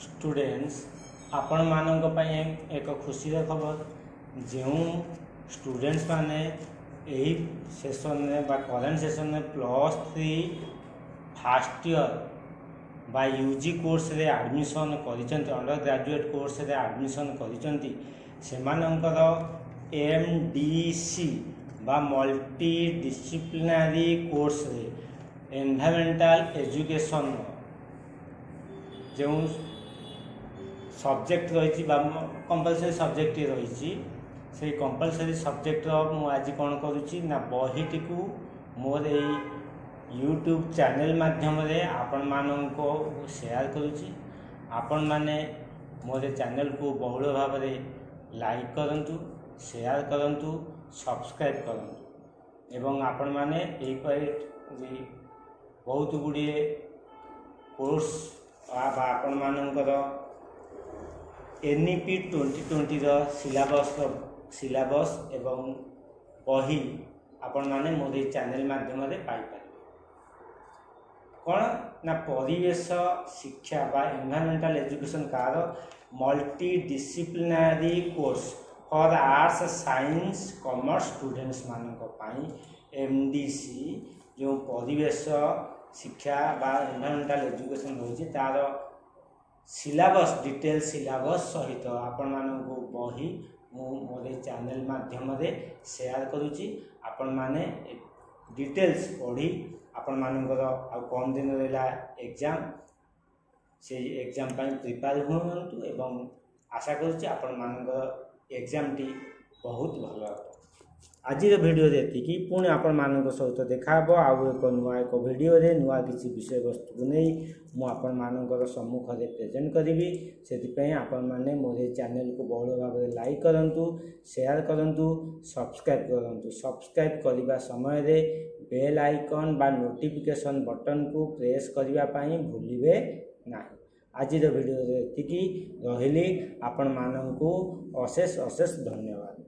Students आपण मानक पई एक खुशी खबर जो स्टूडेंट्स माने यही सेशन में करेन्ट सेशन में +3 फर्स्ट ईयर बा यूजी कोर्स रे एडमिशन करिसेंती अंडर ग्रेजुएट कोर्स रे एडमिशन करिसेंती सेमानंकर एमडीसी बा मल्टी डिसिप्लिनरी कोर्स रे एनवायरमेंटल एजुकेशन जो सब्जेक्ट रही कंपलसरी सब्जेक्ट रही से कंपलसरी सब्जेक्ट आज कौन करुच्ची ना बहीटी को मोर यूट्यूब चैनल माध्यम आपण मानक शेयर करुच्ची आपण माने मोर चैनल को बहुल भाव लाइक करंतु शेयर करंतु सब्सक्राइब करंतु एवं आपण माने बहुत गुड़े कोर्स आपण मानकर NEP 2020 सिलेबस एवं बही आपण माने मोर चैनल माध्यम पाई कौन ना परिवेश शिक्षा बा environmental education car multi disciplinary course for arts science commerce students मानक MDC जो परिवेश शिक्षा बा एनवायरमेंटल एजुकेशन रही तार सिलेबस डिटेल सिलेबस सहित आपण मानक बही मोर चैनल माध्यम शेयर करुच्ची आपण माने डिटेल्स पढ़ी आपण मानकर आ कम दिन रहा एग्जाम से एग्जाम प्रिपेयर हुंतु एवं आशा करुच्ची आपण मानकर एग्जाम टी बहुत भल आज वीडियो ये पुणी आपण मानक सहित देखा आउ एक नुआ एक वीडियो नुआ किसी विषय वस्तु को नहीं मुझे मानकर सम्मुख में प्रेजेंट करी से आपण मैंने मोर चैनल को बहुल भाव लाइक करूँ शेयर करूँ सब्सक्राइब करूँ सब्सक्राइब करने समय बेल आइकन बा नोटिफिकेशन बटन को प्रेस करने भूलिए ना। आज वीडियो ये रही आपण मानक अशेष अशेष धन्यवाद।